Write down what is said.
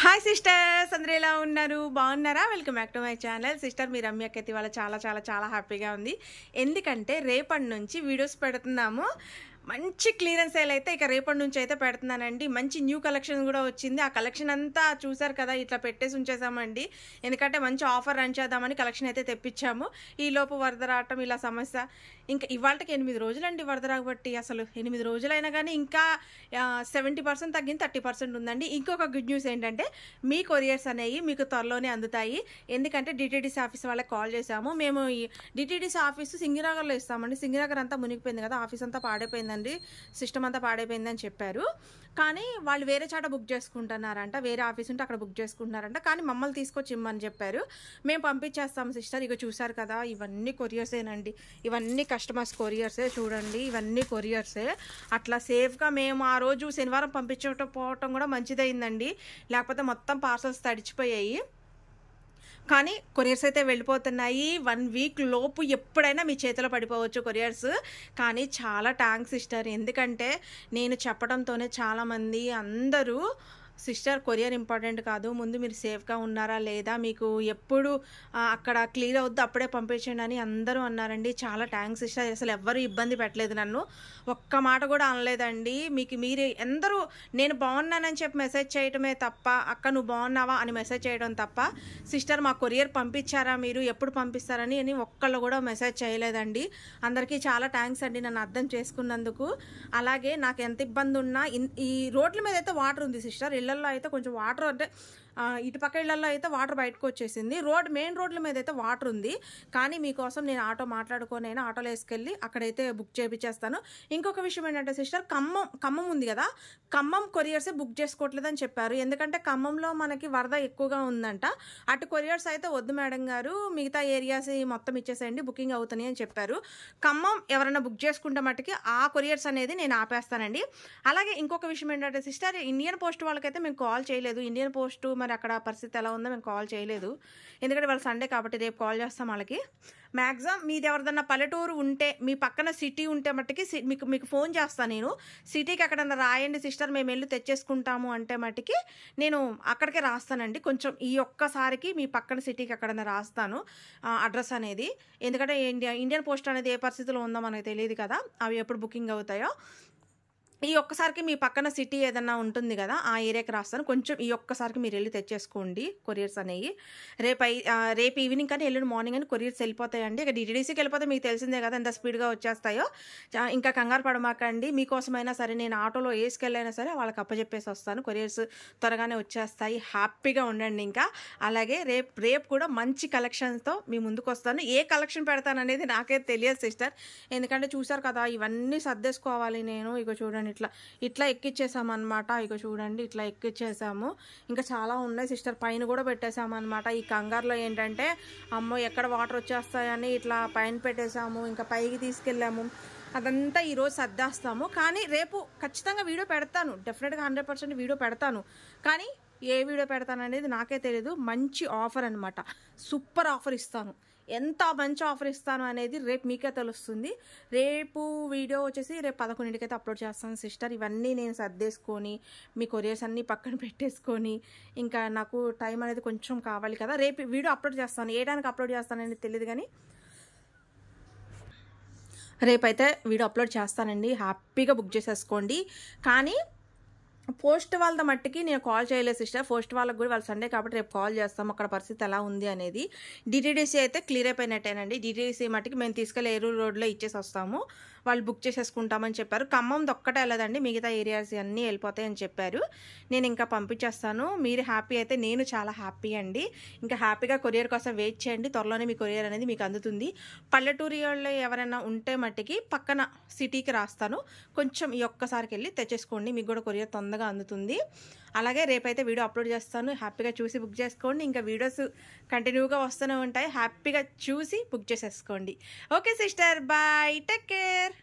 Hi sisters, అందరూ ఎలా ఉన్నారు? బాగున్నారా? Welcome back to my channel. Sister మీ రమ్యకైతే ఇవాళ చాలా చాలా చాలా హ్యాపీగా ఉంది. ఎందుకంటే రేపటి నుంచి వీడియోస్ పెడుతున్నాము. మంచి క్లియరెన్స్ సేల్ అయితే ఇక రేపటి నుంచి అయితే పెడుతున్నానండి. మంచి న్యూ కలెక్షన్ కూడా వచ్చింది. ఆ కలెక్షన్ అంతా చూసారు కదా, ఇట్లా పెట్టేసి ఉంచేసామండి. ఎందుకంటే మంచి ఆఫర్ రన్ చేద్దామని కలెక్షన్ అయితే తెప్పించాము. ఈలోపు వరద రావటం ఇలా సమస్య. ఇంకా ఇవాళకి 8 రోజులండి వరద రాబట్టి. అసలు 8 రోజులైనా కానీ ఇంకా 70% తగ్గింది, 30% ఉందండి. ఇంకొక గుడ్ న్యూస్ ఏంటంటే మీ కొరియర్స్ అనేవి మీకు త్వరలోనే అందుతాయి. ఎందుకంటే డిటిడిసి ఆఫీస్ వాళ్ళకి కాల్ చేసాము. మేము ఈ డిటిడిసి ఆఫీసు సింగినగర్లో ఇస్తామండి. సింగినగర్ అంతా మునిగిపోయింది కదా, ఆఫీస్ అంతా పాడైపోయిందండి, సిస్టమ్ అంతా పాడైపోయిందని చెప్పారు. కానీ వాళ్ళు వేరే చాట బుక్ చేసుకుంటున్నారంట, వేరే ఆఫీస్ ఉంటే అక్కడ బుక్ చేసుకుంటున్నారంట. కానీ మమ్మల్ని తీసుకొచ్చి ఇమ్మని చెప్పారు. మేము పంపించేస్తాము సిస్టర్. ఇక చూసారు కదా, ఇవన్నీ కొరియర్సేనండి. ఇవన్నీ కస్టమర్స్ కొరియర్సే. చూడండి, ఇవన్నీ కొరియర్సే. అట్లా సేఫ్గా మేము ఆ రోజు శనివారం పంపించకపోవటం కూడా మంచిదైందండి. లేకపోతే మొత్తం పార్సల్స్ తడిచిపోయాయి. కానీ కొరియర్స్ అయితే వెళ్ళిపోతున్నాయి. 1 వీక్ లోపు ఎప్పుడైనా మీ చేతిలో పడిపోవచ్చు కొరియర్స్. కానీ చాలా థ్యాంక్స్ సిస్టర్. ఎందుకంటే నేను చెప్పడంతోనే చాలామంది అందరూ సిస్టర్ కొరియర్ ఇంపార్టెంట్ కాదు, ముందు మీరు సేఫ్గా ఉన్నారా లేదా, మీకు ఎప్పుడు అక్కడ క్లియర్ అవుద్ది అప్పుడే పంపించండి అని అందరూ అన్నారండి. చాలా థ్యాంక్స్ సిస్టర్. అసలు ఎవ్వరూ ఇబ్బంది పెట్టలేదు, నన్ను ఒక్క మాట కూడా అనలేదండి. మీకు మీరు అందరూ నేను బాగున్నానని చెప్పి మెసేజ్ చేయడమే తప్ప, అక్క నువ్వు బాగున్నావా అని మెసేజ్ చేయడం తప్ప, సిస్టర్ మా కొరియర్ పంపించారా, మీరు ఎప్పుడు పంపిస్తారని అని ఒక్కళ్ళు కూడా మెసేజ్ చేయలేదండి. అందరికీ చాలా థ్యాంక్స్ అండి నన్ను అర్థం చేసుకున్నందుకు. అలాగే నాకు ఎంత ఇబ్బంది ఉన్నా ఈ రోడ్ల మీద అయితే వాటర్ ఉంది సిస్టర్. ఇళ్లలో అయితే కొంచెం వాటర్ అంటే ఇటు పక్క ఇళ్లలో అయితే వాటర్ బయటకు వచ్చేసింది. మెయిన్ రోడ్ల మీద అయితే వాటర్ ఉంది. కానీ మీకోసం నేను ఆటో మాట్లాడుకొని అయినా ఆటోలో వేసుకెళ్ళి అక్కడైతే బుక్ చేయించేస్తాను. ఇంకొక విషయం ఏంటంటే సిస్టర్, ఖమ్మం ఉంది కదా, ఖమ్మం కొరియర్సే బుక్ చేసుకోవట్లేదని చెప్పారు. ఎందుకంటే ఖమ్మంలో మనకి వరద ఎక్కువగా ఉందంట. అటు కొరియర్స్ అయితే వద్దు మేడం గారు, మిగతా ఏరియాస్ మొత్తం ఇచ్చేసేయండి, బుకింగ్ అవుతున్నాయి అని చెప్పారు. ఖమ్మం ఎవరైనా బుక్ చేసుకుంటే మట్టుకి ఆ కొరియర్స్ అనేది నేను ఆపేస్తానండి. అలాగే ఇంకొక విషయం ఏంటంటే సిస్టర్, ఇండియన్ పోస్ట్ వాళ్ళకైతే మేము కాల్ చేయలేదు. ఇండియన్ పోస్ట్ మరి అక్కడ పరిస్థితి ఎలా ఉందో మేము కాల్ చేయలేదు. ఎందుకంటే వాళ్ళు సండే కాబట్టి రేపు కాల్ చేస్తాం వాళ్ళకి. మ్యాక్సిమం మీది ఎవరిదన్నా పల్లెటూరు ఉంటే, మీ పక్కన సిటీ ఉంటే మట్టుకి మీకు ఫోన్ చేస్తాను నేను. సిటీకి ఎక్కడన్నా రాయండి సిస్టర్, మేము వెళ్ళి తెచ్చేసుకుంటాము అంటే మట్టుకి నేను అక్కడికే రాస్తానండి. కొంచెం ఈ ఒక్కసారికి మీ పక్కన సిటీకి ఎక్కడన్నా రాస్తాను అడ్రస్ అనేది. ఎందుకంటే ఇండియన్ పోస్ట్ అనేది ఏ పరిస్థితిలో ఉందో మనకు తెలియదు కదా, అవి ఎప్పుడు బుకింగ్ అవుతాయో. ఈ ఒక్కసారికి మీ పక్కన సిటీ ఏదన్నా ఉంటుంది కదా, ఆ ఏరియాకి రాస్తాను. కొంచెం ఈ ఒక్కసారికి మీరు వెళ్ళి తెచ్చేసుకోండి కొరియర్స్ అనేవి. రేపు ఈవినింగ్ కానీ ఎల్లుండి మార్నింగ్ అని కొరియర్స్ వెళ్ళిపోతాయండి. ఇక డిటిడిసికి వెళ్ళిపోతే మీకు తెలిసిందే కదా ఎంత స్పీడ్గా వచ్చేస్తాయో. ఇంకా కంగారు పడమాకండి. మీకోసమైనా సరే నేను ఆటోలో వేసుకెళ్ళైనా సరే వాళ్ళకి అప్పచెప్పేసి వస్తాను. కొరియర్స్ త్వరగానే వచ్చేస్తాయి. హ్యాపీగా ఉండండి. ఇంకా అలాగే రేపు కూడా మంచి కలెక్షన్స్తో మీ ముందుకు వస్తాను. ఏ కలెక్షన్ పెడతాను అనేది నాకే తెలియదు సిస్టర్. ఎందుకంటే చూసారు కదా, ఇవన్నీ సర్దేసుకోవాలి నేను. ఇక చూడండి, ఇట్లా ఎక్కిచ్చేసామన్నమాట. ఇక చూడండి, ఇట్లా ఎక్కిచ్చేసాము. ఇంకా చాలా ఉన్నాయి సిస్టర్, పైన కూడా పెట్టేసామన్నమాట. ఈ కంగారులో ఏంటంటే అమ్మో ఎక్కడ వాటర్ వచ్చేస్తాయని ఇట్లా పైన పెట్టేసాము. ఇంకా పైకి తీసుకెళ్ళాము. అదంతా ఈరోజు సర్దేస్తాము. కానీ రేపు ఖచ్చితంగా వీడియో పెడతాను, డెఫినెట్గా 100% వీడియో పెడతాను. కానీ ఏ వీడియో పెడతాను అనేది నాకే తెలియదు. మంచి ఆఫర్ అనమాట, సూపర్ ఆఫర్ ఇస్తాను. ఎంత మంచి ఆఫర్ ఇస్తాను అనేది రేపు మీకే తెలుస్తుంది. రేపు వీడియో వచ్చేసి రేపు 11కి అయితే అప్లోడ్ చేస్తాను సిస్టర్. ఇవన్నీ నేను సర్దేసుకొని మీ కొరియర్స్ అన్నీ పక్కన పెట్టేసుకొని, ఇంకా నాకు టైం అనేది కొంచెం కావాలి కదా. రేపు వీడియో అప్లోడ్ చేస్తాను. ఏ టైంకి అప్లోడ్ చేస్తాను అనేది తెలియదు, కానీ రేపైతే వీడియో అప్లోడ్ చేస్తానండి. హ్యాపీగా బుక్ చేసేసుకోండి. కానీ పోస్ట్ వాళ్ళ మట్టికి నేను కాల్ చేయలేదు సిస్టర్. పోస్ట్ వాళ్ళకి కూడా వాళ్ళు సండే కాబట్టి రేపు కాల్ చేస్తాం, అక్కడ పరిస్థితి ఎలా ఉంది అనేది. డిటిడిసి అయితే క్లియర్ అయిపోయినట్టేనండి. డిటిడిసి మట్టికి మేము తీసుకెళ్ళి ఏరూరు రోడ్లో ఇచ్చేసి వస్తాము, వాళ్ళు బుక్ చేసేసుకుంటామని చెప్పారు. ఖమ్మంది ఒక్కటే వెళ్ళదండి, మిగతా ఏరియాస్ అన్నీ వెళ్ళిపోతాయని చెప్పారు. నేను ఇంకా పంపించేస్తాను. మీరు హ్యాపీ అయితే నేను చాలా హ్యాపీ అండి. ఇంకా హ్యాపీగా కొరియర్ కోసం వెయిట్ చేయండి. త్వరలోనే మీ కొరియర్ అనేది మీకు అందుతుంది. పల్లెటూరి వాళ్ళు ఎవరైనా ఉంటే మట్టికి పక్కన సిటీకి రాస్తాను. కొంచెం ఈ ఒక్కసారికి వెళ్ళి తెచ్చేసుకోండి, మీకు కూడా కొరియర్ తొందరగా అందుతుంది. అలాగే రేపైతే వీడియో అప్లోడ్ చేస్తాను. హ్యాపీగా చూసి బుక్ చేసుకోండి. ఇంకా వీడియోస్ కంటిన్యూగా వస్తూనే ఉంటాయి, హ్యాపీగా చూసి బుక్ చేసేసుకోండి. Okay sister, bye, take care.